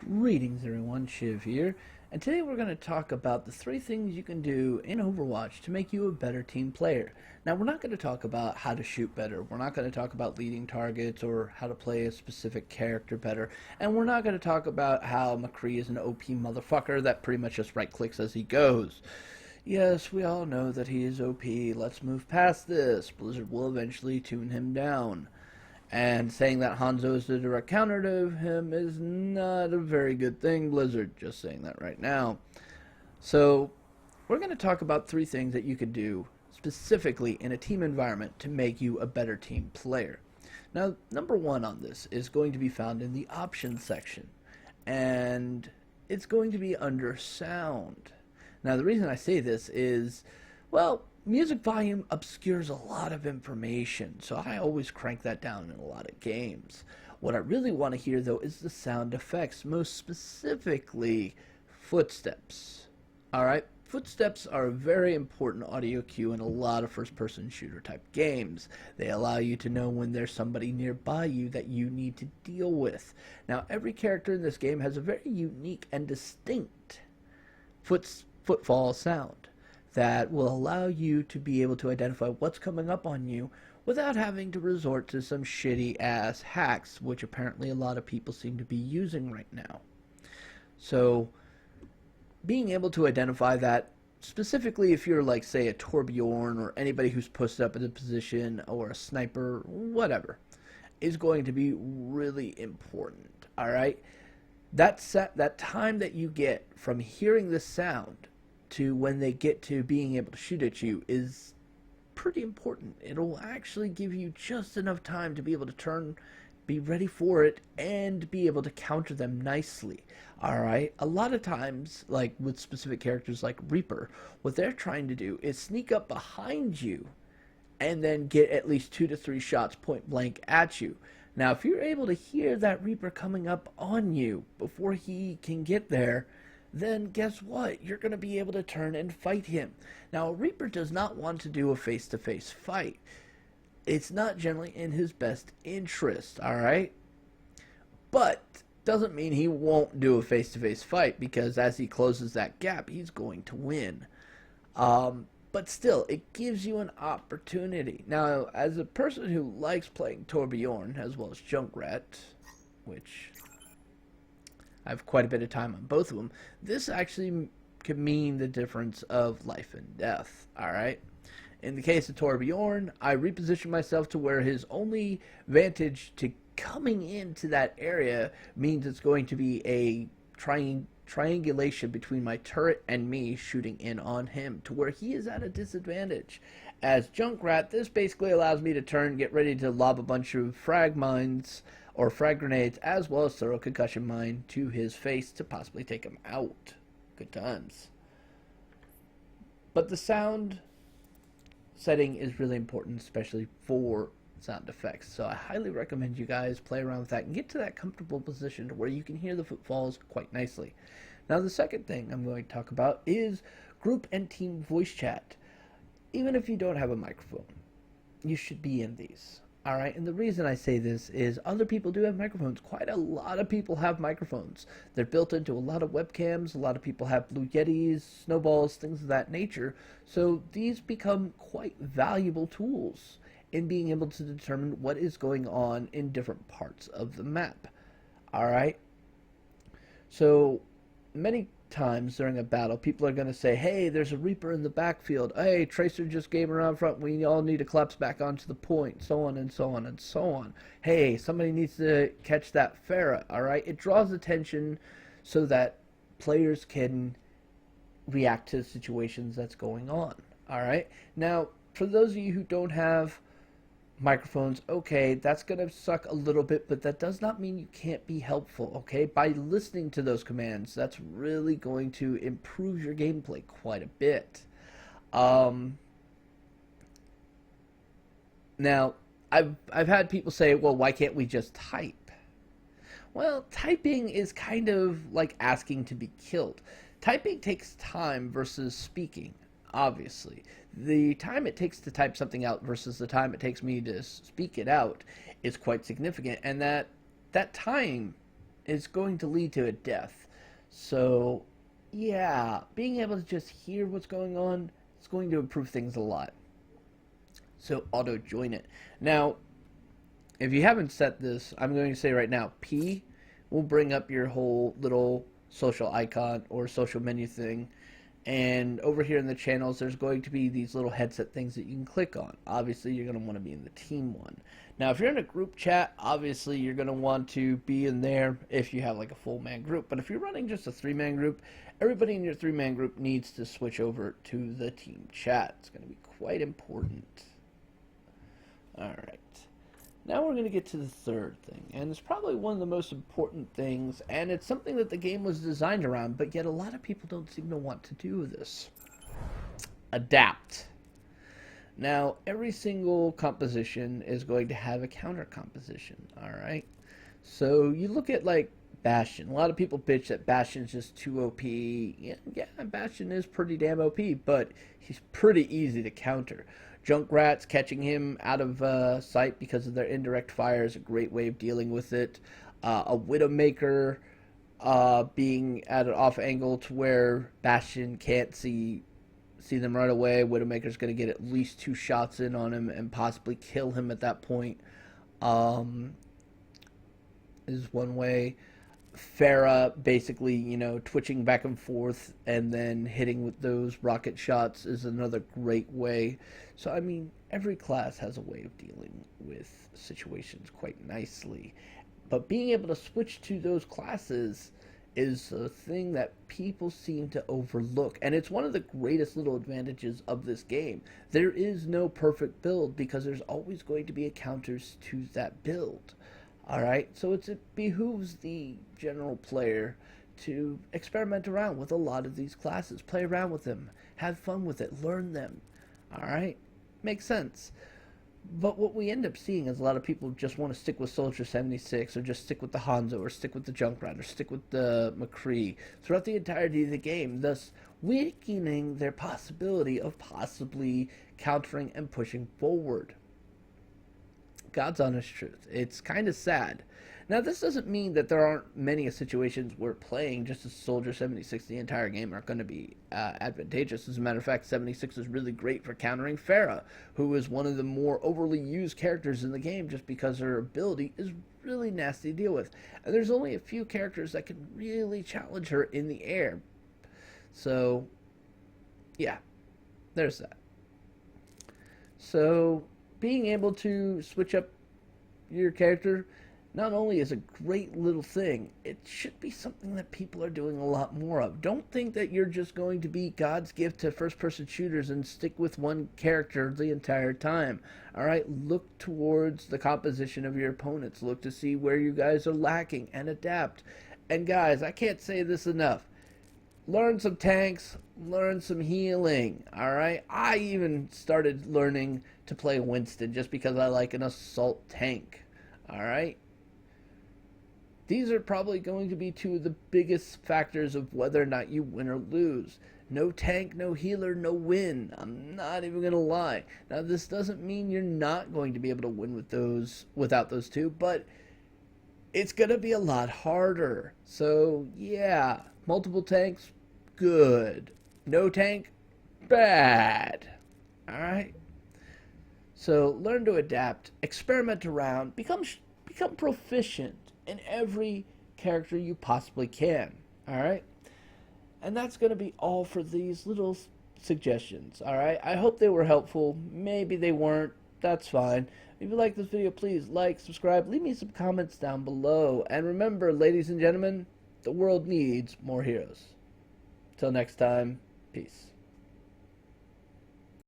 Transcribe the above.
Greetings everyone, Shiv here, and today we're going to talk about the 3 things you can do in Overwatch to make you a better team player. Now we're not going to talk about how to shoot better, we're not going to talk about leading targets or how to play a specific character better, and we're not going to talk about how McCree is an OP motherfucker that pretty much just right clicks as he goes. Yes, we all know that he is OP, let's move past this, Blizzard will eventually tune him down. And saying that Hanzo is the direct counter to him is not a very good thing, Blizzard. Just saying that right now. So, we're going to talk about 3 things that you could do specifically in a team environment to make you a better team player. Now, number 1 on this is going to be found in the options section. And it's going to be under sound. Now, the reason I say this is, well, music volume obscures a lot of information, so I always crank that down in a lot of games. What I really want to hear, though, is the sound effects, most specifically footsteps. Alright? Footsteps are a very important audio cue in a lot of first-person shooter type games. They allow you to know when there's somebody nearby you that you need to deal with. Now, every character in this game has a very unique and distinct footfall sound that will allow you to be able to identify what's coming up on you without having to resort to some shitty ass hacks, which apparently a lot of people seem to be using right now. So, being able to identify that, specifically if you're like, say, a Torbjorn or anybody who's posted up in a position or a sniper, whatever, is going to be really important, alright? That time that you get from hearing the sound to when they get to being able to shoot at you is pretty important. It'll actually give you just enough time to be able to turn, be ready for it, and be able to counter them nicely. Alright? A lot of times, like with specific characters like Reaper, what they're trying to do is sneak up behind you and then get at least 2 to 3 shots point blank at you. Now, if you're able to hear that Reaper coming up on you before he can get there, then guess what? You're going to be able to turn and fight him. Now, a Reaper does not want to do a face-to-face fight. It's not generally in his best interest, alright? But doesn't mean he won't do a face-to-face fight, because as he closes that gap, he's going to win. But still, it gives you an opportunity. Now, as a person who likes playing Torbjorn, as well as Junkrat, which I have quite a bit of time on both of them, this actually could mean the difference of life and death, alright? In the case of Torbjorn, I reposition myself to where his only vantage to coming into that area means it's going to be a triangulation between my turret and me shooting in on him, to where he is at a disadvantage. As Junkrat, this basically allows me to turn, get ready to lob a bunch of frag mines or frag grenades, as well as throw a concussion mine to his face to possibly take him out. Good times. But the sound setting is really important, especially for sound effects. So I highly recommend you guys play around with that and get to that comfortable position where you can hear the footfalls quite nicely. Now, the second thing I'm going to talk about is group and team voice chat. Even if you don't have a microphone, you should be in these. Alright, and the reason I say this is other people do have microphones. Quite a lot of people have microphones. They're built into a lot of webcams. A lot of people have Blue Yetis, snowballs, things of that nature. So these become quite valuable tools in being able to determine what is going on in different parts of the map. Alright? So many times during a battle, people are going to say, hey, there's a Reaper in the backfield. Hey, Tracer just came around front. We all need to collapse back onto the point. So on and so on and so on. Hey, somebody needs to catch that Pharah. Alright? It draws attention so that players can react to the situations that's going on. Alright? Now, for those of you who don't have microphones, okay, that's going to suck a little bit, but that does not mean you can't be helpful, okay? By listening to those commands, that's really going to improve your gameplay quite a bit. Now, I've had people say, well, why can't we just type? Well, typing is kind of like asking to be killed. Typing takes time versus speaking. Obviously, the time it takes to type something out versus the time it takes me to speak it out is quite significant, and that time is going to lead to a death. So, yeah, being able to just hear what's going on is going to improve things a lot. So, auto join it. Now, if you haven't set this, I'm going to say right now, P will bring up your whole little social icon or social menu thing. And over here in the channels, there's going to be these little headset things that you can click on. Obviously, you're going to want to be in the team one. Now, if you're in a group chat, obviously you're going to want to be in there if you have like a full man group. But if you're running just a 3-man group, everybody in your 3-man group needs to switch over to the team chat. It's going to be quite important. All right. Now we're going to get to the third thing, and it's probably one of the most important things, and it's something that the game was designed around, but yet a lot of people don't seem to want to do this. Adapt. Now, every single composition is going to have a counter composition, alright? So you look at, like, Bastion. A lot of people bitch that Bastion's just too OP. Yeah, Bastion is pretty damn OP, but he's pretty easy to counter. Junkrats, catching him out of sight because of their indirect fire is a great way of dealing with it. A Widowmaker being at an off angle to where Bastion can't see them right away. Widowmaker's going to get at least 2 shots in on him and possibly kill him at that point. Is one way. Pharah basically, you know, twitching back and forth and then hitting with those rocket shots is another great way. So, I mean, every class has a way of dealing with situations quite nicely. But being able to switch to those classes is a thing that people seem to overlook. And it's one of the greatest little advantages of this game. There is no perfect build because there's always going to be a counters to that build. Alright, so it behooves the general player to experiment around with a lot of these classes. Play around with them. Have fun with it. Learn them. Alright? Makes sense. But what we end up seeing is a lot of people just want to stick with Soldier 76 or just stick with the Hanzo or stick with the Junkrat or stick with the McCree throughout the entirety of the game, thus weakening their possibility of possibly countering and pushing forward. God's honest truth. It's kind of sad. Now, this doesn't mean that there aren't many situations where playing just as Soldier 76 the entire game are going to be advantageous. As a matter of fact, 76 is really great for countering Pharah, who is one of the more overly used characters in the game just because her ability is really nasty to deal with. And there's only a few characters that can really challenge her in the air. So, yeah, there's that. So, being able to switch up your character not only is a great little thing, it should be something that people are doing a lot more of. Don't think that you're just going to be God's gift to first-person shooters and stick with one character the entire time. Alright, look towards the composition of your opponents. Look to see where you guys are lacking and adapt. And guys, I can't say this enough. Learn some tanks, learn some healing, alright? I even started learning to play Winston just because I like an assault tank, alright? These are probably going to be 2 of the biggest factors of whether or not you win or lose. No tank, no healer, no win. I'm not even going to lie. Now, this doesn't mean you're not going to be able to win with those without those 2, but it's going to be a lot harder. So, yeah, multiple tanks, good. No tank, bad. Alright? So, learn to adapt, experiment around, become proficient in every character you possibly can. Alright? And that's going to be all for these little suggestions. Alright? I hope they were helpful. Maybe they weren't. That's fine. If you like this video, please like, subscribe, leave me some comments down below. And remember, ladies and gentlemen, the world needs more heroes. Till next time, peace.